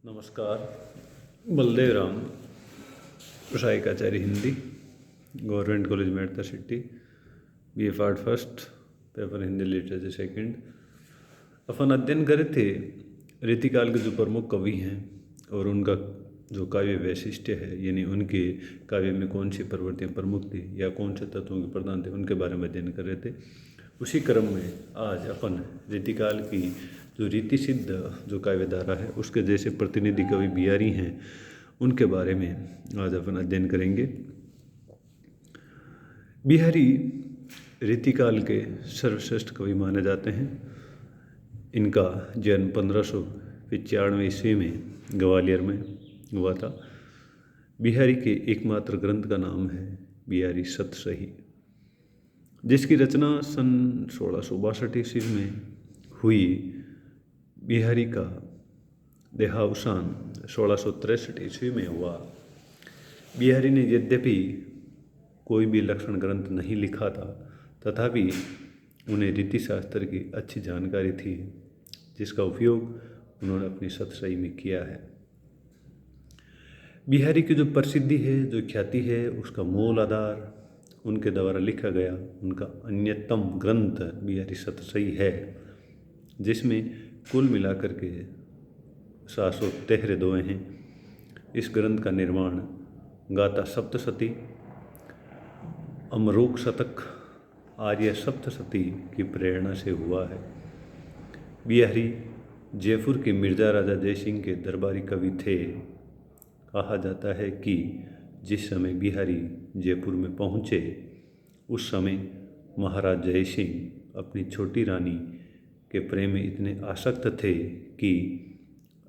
नमस्कार। बलदेव राम, सहायकाचार्य Hindi, government college Merta city, BA part first, paper Hindi literature second. अपन अध्ययन करे थे रीतिकाल के जो प्रमुख कवि हैं और उनका जो काव्य वैशिष्ट्य है, यानी उनके काव्य में कौन सी प्रवृत्तियाँ प्रमुख थी या कौन से तत्वों के प्रधान थे, उनके बारे में अध्ययन कर रहे थे। उसी क्रम में आज अपन रीतिकाल की जो रीति सिद्ध जो काव्यधारा है उसके जैसे प्रतिनिधि कवि बिहारी हैं, उनके बारे में आज अपन अध्ययन करेंगे। बिहारी रीतिकाल के सर्वश्रेष्ठ कवि माने जाते हैं। इनका जन्म 1595 ईस्वी में ग्वालियर में हुआ था। बिहारी के एकमात्र ग्रंथ का नाम है बिहारी सतसही, जिसकी रचना सन 1662 ईस्वी में हुई। बिहारी का देहावसान 1663 ईस्वी में हुआ। बिहारी ने यद्यपि कोई भी लक्षण ग्रंथ नहीं लिखा था, तथापि उन्हें रीति शास्त्र की अच्छी जानकारी थी, जिसका उपयोग उन्होंने अपनी सतसही में किया है। बिहारी की जो प्रसिद्धि है, जो ख्याति है, उसका मूल आधार उनके द्वारा लिखा गया उनका अन्यतम ग्रंथ बिहारी सतसही है, जिसमें कुल मिलाकर के 713 दोहे हैं। इस ग्रंथ का निर्माण गाथा सप्तशती, अमरोक शतक, आर्य सप्तशती की प्रेरणा से हुआ है। बिहारी जयपुर के मिर्जा राजा जयसिंह के दरबारी कवि थे। कहा जाता है कि जिस समय बिहारी जयपुर में पहुँचे, उस समय महाराज जयसिंह अपनी छोटी रानी के प्रेम में इतने आसक्त थे कि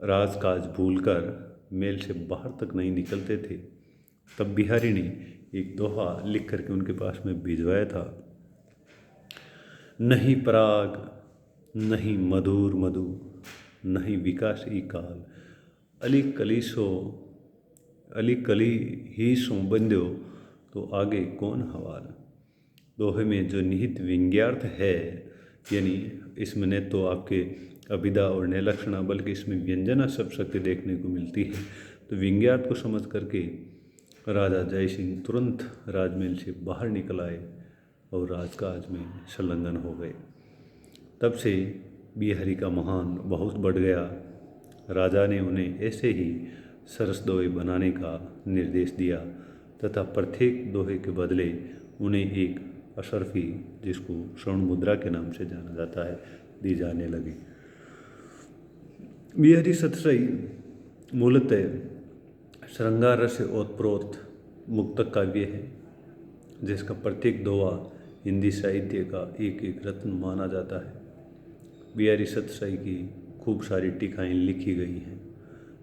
राजकाज भूलकर महल से बाहर तक नहीं निकलते थे। तब बिहारी ने एक दोहा लिख करके उनके पास में भिजवाया था। नहीं पराग नहीं मधुर मधु, नहीं विकासी काल, अली कली ही सो बंद्यो, तो आगे कौन हवाल। दोहे में जो निहित व्यंग्यार्थ है, यानी इसमें न तो आपके अभिधा और न लक्षणा, बल्कि इसमें व्यंजना सब शक्ति देखने को मिलती है। तो व्यंग्यार्थ को समझ करके राजा जयसिंह तुरंत राजमहल से बाहर निकल आए और राजकाज में संलग्न हो गए। तब से बिहारी का महान बहुत बढ़ गया। राजा ने उन्हें ऐसे ही सरस दोहे बनाने का निर्देश दिया तथा प्रत्येक दोहे के बदले उन्हें एक अशर्फी, जिसको स्वर्ण मुद्रा के नाम से जाना जाता है, दी जाने लगी। बिहारी सतसही मूलतः श्रृंगार रस से ओतप्रोत मुक्तक काव्य है, जिसका प्रत्येक दोहा हिंदी साहित्य का एक एक रत्न माना जाता है। बिहारी सतसही की खूब सारी टीकाएँ लिखी गई हैं,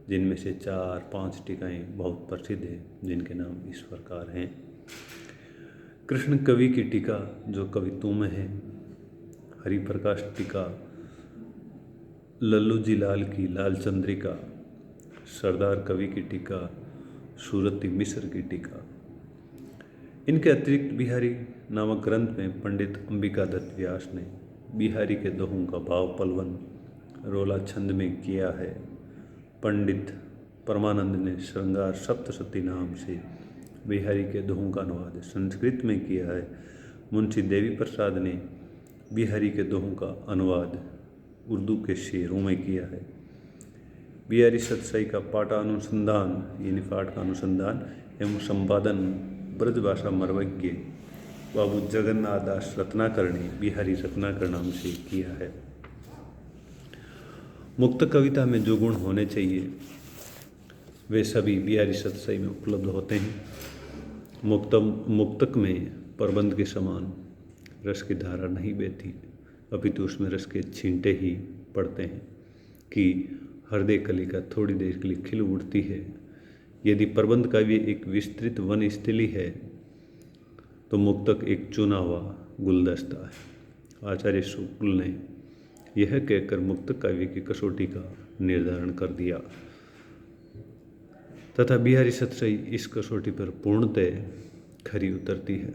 जिनमें से 4-5 टीकाएँ बहुत प्रसिद्ध हैं, जिनके नाम इस प्रकार हैं। कृष्ण कवि की टीका जो कवित्वों में है, हरिप्रकाश टीका, लल्लू जी लाल की लाल चंद्रिका, सरदार कवि की टीका, सूरती मिश्र की टीका। इनके अतिरिक्त बिहारी नामक ग्रंथ में पंडित अंबिका दत्त व्यास ने बिहारी के दोहों का भाव पलवन रोला छंद में किया है। पंडित परमानंद ने श्रृंगार सप्तशती नाम से बिहारी के दोहों का अनुवाद संस्कृत में किया है। मुंशी देवी प्रसाद ने बिहारी के दोहों का अनुवाद उर्दू के शेरों में किया है। बिहारी सतसही का पाठानुसंधान, यानी पाठ का अनुसंधान एवं संपादन ब्रजभाषा मर्मज्ञ बाबू जगन्नाथ दास रत्नाकर ने बिहारी रत्नाकर नाम से किया है। मुक्त कविता में जो गुण होने चाहिए वे सभी बिहारी सतसही में उपलब्ध होते हैं। मुक्तक में प्रबंध के समान रस की धारा नहीं बहती, अपितु उसमें रस के छींटे ही पड़ते हैं कि हृदय कलिका थोड़ी देर के लिए खिल उठती है। यदि प्रबंध काव्य एक विस्तृत वन स्थली है, तो मुक्तक एक चुना हुआ गुलदस्ता है। आचार्य शुक्ल ने यह कहकर मुक्तक काव्य की कसौटी का निर्धारण कर दिया तथा बिहारी सतसही इस कसौटी पर पूर्णतः खरी उतरती है।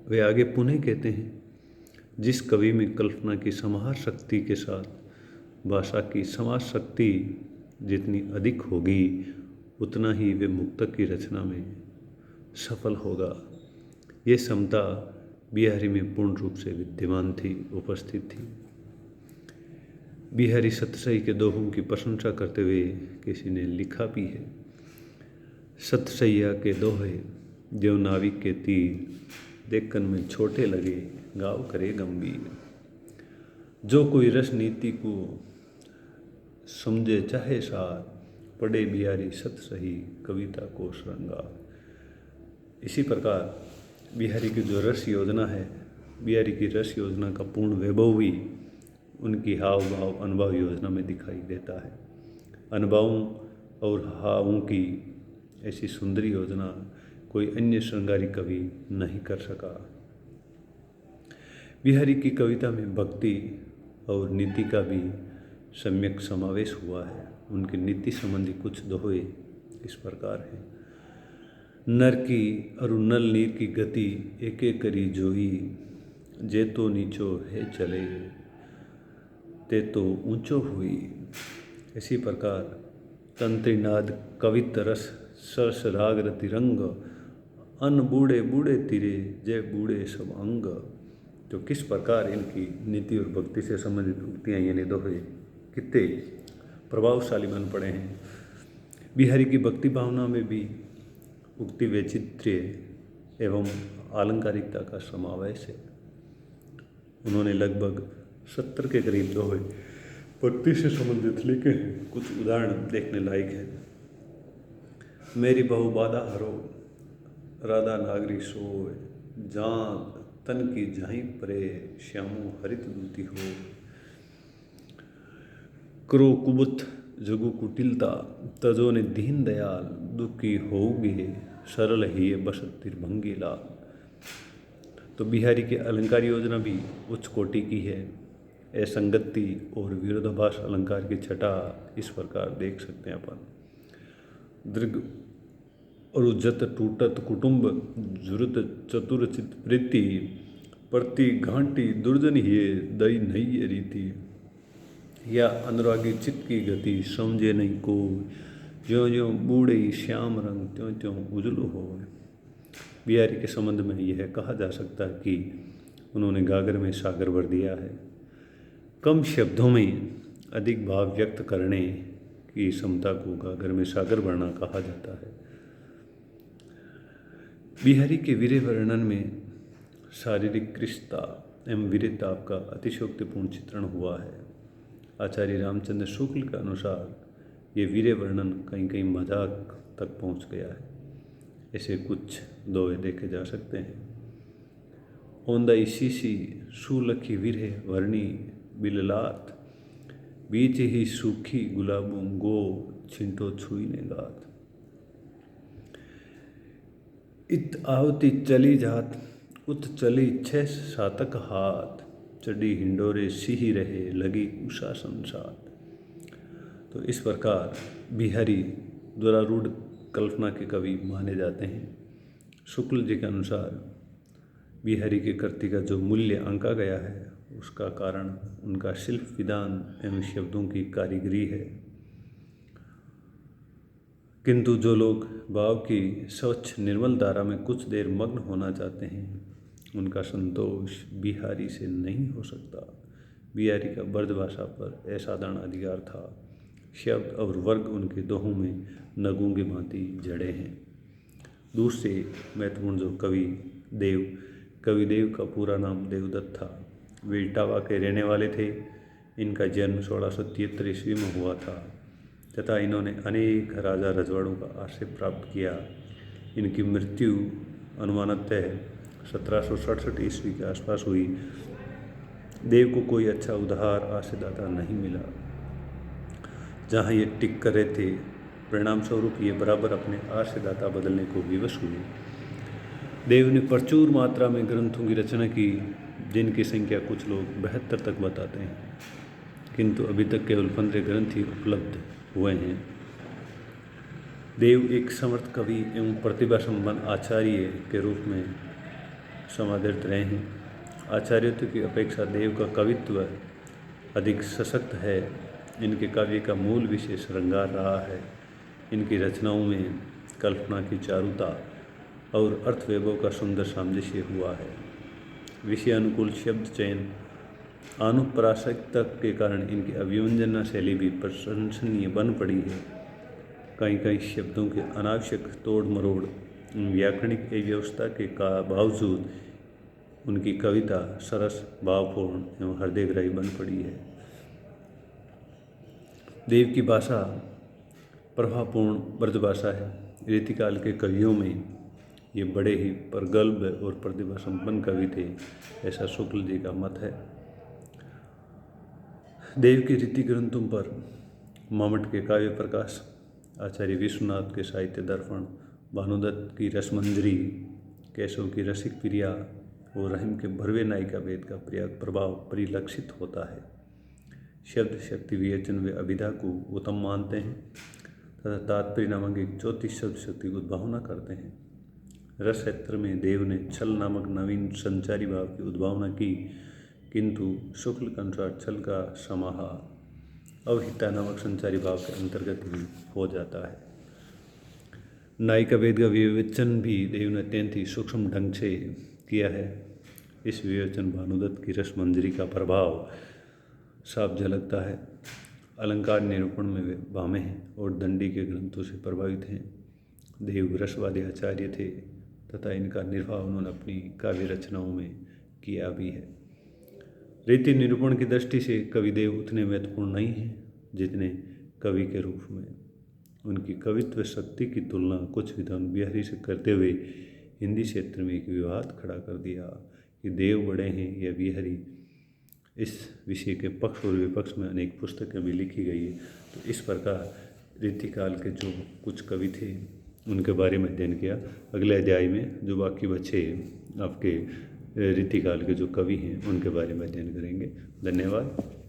वे आगे पुनः कहते हैं, जिस कवि में कल्पना की समाहार शक्ति के साथ भाषा की समाज शक्ति जितनी अधिक होगी उतना ही वे मुक्तक की रचना में सफल होगा। ये क्षमता बिहारी में पूर्ण रूप से विद्यमान थी, उपस्थित थी। बिहारी सतसई के दोहों की प्रशंसा करते हुए किसी ने लिखा भी है, सतसैया के दोहे जो नाविक के तीर देखकर में छोटे लगे, गाँव करे गंभीर। जो कोई रस नीति को समझे चाहे सार, पढ़े बिहारी सतसई कविता को श्रृंगार। इसी प्रकार बिहारी की जो रस योजना है, बिहारी की रस योजना का पूर्ण वैभव भी उनकी हाव भाव अनुभव योजना में दिखाई देता है। अनुभवों और हावों की ऐसी सुंदर योजना कोई अन्य श्रृंगारी कवि नहीं कर सका। बिहारी की कविता में भक्ति और नीति का भी सम्यक समावेश हुआ है। उनके नीति संबंधी कुछ दोहे इस प्रकार हैं। नर की अरु नल नीर की गति एक एक करी जोई, जे तो नीचो है चले ते तो ऊंचो हुई। इसी प्रकार तंत्रीनाद कवित रस सरस राग रति रंग, अन बूढ़े बूढ़े तिरे जय बूढ़े सब अंग। तो किस प्रकार इनकी नीति और भक्ति से संबंधित उक्तियाँ यानी दोहे कितने प्रभावशाली बन पड़े हैं। बिहारी की भक्ति भावना में भी उक्ति वैचित्र्य एवं आलंकारिकता का समावेश है। उन्होंने लगभग 70 के करीब दोहे भक्ति से संबंधित लिखे हैं। कुछ उदाहरण देखने लायक है। मेरी बहु बाधा हरो, राधा नागरी सोय, जान तन की जाहीं परे, श्यामो हरित दूती हो। क्रो कुबुत जगु कुटिलता, तजो ने दीन दयाल, दुखी होगे सरल ही बस तिरभंगी लाल। तो बिहारी के अलंकार योजना भी उच्च कोटि की है। असंगति और विरोधाभास अलंकार की छटा इस प्रकार देख सकते हैं अपन। दृग और जत टूटत कुटुंब, जुरत चतुरचित प्रीति, प्रति घाटी दुर्जन ही दई नहीं रीति। या अनुरागी चित्त की गति, समझे नहीं को, ज्यों ज्यों बूढ़े श्याम रंग त्यों त्यों उजलू हो। बिहारी के संबंध में यह कहा जा सकता है कि उन्होंने गागर में सागर भर दिया है। कम शब्दों में अधिक भाव व्यक्त करने की क्षमता को गागर में सागर भरना कहा जाता है। बिहारी के वीर्य वर्णन में शारीरिक कृशता एवं वीरता का अतिशयोक्तिपूर्ण चित्रण हुआ है। आचार्य रामचंद्र शुक्ल के अनुसार ये वीर्य वर्णन कहीं कहीं मजाक तक पहुंच गया है। ऐसे कुछ दोहे देखे जा सकते हैं। ओंदाई शीशी सुलखी वीर्य वर्णी बिललात, बीच ही सूखी गुलाबों गो छिंटो छुई ने गात। इत आवती चली जात, उत चली 6 सातक हाथ, चढ़ी हिंडोरे सिही रहे लगी उषा संसात। तो इस प्रकार बिहारी दुरारूढ़ कल्पना के कवि माने जाते हैं। शुक्ल जी के अनुसार बिहारी की कृति का जो मूल्य आंका गया है उसका कारण उनका शिल्प विधान एवं शब्दों की कारीगरी है। किंतु जो लोग भाव की स्वच्छ निर्मल धारा में कुछ देर मग्न होना चाहते हैं उनका संतोष बिहारी से नहीं हो सकता। बिहारी का ब्रजभाषा पर असाधारण अधिकार था। शब्द और वर्ग उनके दोहों में नगों की भांति जड़े हैं। दूसरे महत्वपूर्ण जो कवि देव का पूरा नाम देवदत्त था। वे इटावा के रहने वाले थे। इनका जन्म 1673 ईस्वी में हुआ था तथा इन्होंने अनेक राजा रजवाड़ों का आश्रय प्राप्त किया। इनकी मृत्यु अनुमानतः 1767 ईस्वी के आसपास हुई। देव को कोई अच्छा उदार आश्रयदाता नहीं मिला। जहाँ ये टिक कर रहे थे, परिणाम स्वरूप ये बराबर अपने आश्रयदाता बदलने को विवश हुए। देव ने प्रचुर मात्रा में ग्रंथों की रचना की, जिनकी संख्या कुछ लोग 72 तक बताते हैं, किंतु अभी तक केवल 15 ग्रंथ ही उपलब्ध हुए हैं। देव एक समर्थ कवि एवं प्रतिभा संपन्न आचार्य के रूप में समादृत रहे हैं। आचार्यत्व की अपेक्षा देव का कवित्व अधिक सशक्त है। इनके काव्य का मूल विषय श्रृंगार रहा है। इनकी रचनाओं में कल्पना की चारुता और अर्थवैभव का सुंदर सामंजस्य हुआ है। विषय अनुकूल शब्द चयन, अनुप्रासक्ता के कारण इनकी अभिव्यंजना शैली भी प्रशंसनीय बन पड़ी है। कई कई शब्दों के अनावश्यक तोड़ मरोड़, व्याकरणिक अव्यवस्था के बावजूद उनकी कविता सरस, भावपूर्ण एवं हृदयग्राही बन पड़ी है। देव की भाषा प्रभावपूर्ण ब्रजभाषा है। रीतिकाल के कवियों में ये बड़े ही प्रगल्भ और प्रतिभा संपन्न कवि थे, ऐसा शुक्ल जी का मत है। देव के रीति ग्रंथों पर मामट के काव्य प्रकाश, आचार्य विश्वनाथ के साहित्य दर्पण, भानुदत्त की रसमंजरी, केशव की रसिक प्रिया और रहीम के भरवे नायिका भेद का प्रभाव परिलक्षित होता है। शब्द शक्ति विवेचन व अभिधा को उत्तम मानते हैं तथा तात्पर्य नामक एक चौथी शब्द शक्ति को उद्भावना करते हैं। रस क्षेत्र में देव ने छल नामक नवीन संचारी भाव की उद्भावना की, किंतु शुक्ल के अनुसार छल का समाहार अवहिता नामक संचारी भाव के अंतर्गत ही हो जाता है। नायिका भेद का विवेचन भी देव ने अत्यंत ही सूक्ष्म ढंग से किया है। इस विवेचन भानुदत्त की रसमंजरी का प्रभाव साफ झलकता है। अलंकार निरूपण में वे भामे हैं और दंडी के ग्रंथों से प्रभावित हैं। देव रसवादी आचार्य थे तथा इनका निर्वाह उन्होंने अपनी काव्य रचनाओं में किया भी है। रीति निरूपण की दृष्टि से कवि देव उतने महत्वपूर्ण नहीं हैं जितने कवि के रूप में। उनकी कवित्व शक्ति की तुलना कुछ विद्वान बिहारी से करते हुए हिंदी क्षेत्र में एक विवाद खड़ा कर दिया कि देव बड़े हैं या बिहारी। इस विषय के पक्ष और विपक्ष में अनेक पुस्तकें भी लिखी गई है। तो इस प्रकार रीतिकाल के जो कुछ कवि थे उनके बारे में अध्ययन किया। अगले अध्याय में जो बाकी बचे आपके रीतिकाल के जो कवि हैं उनके बारे में अध्ययन करेंगे। धन्यवाद।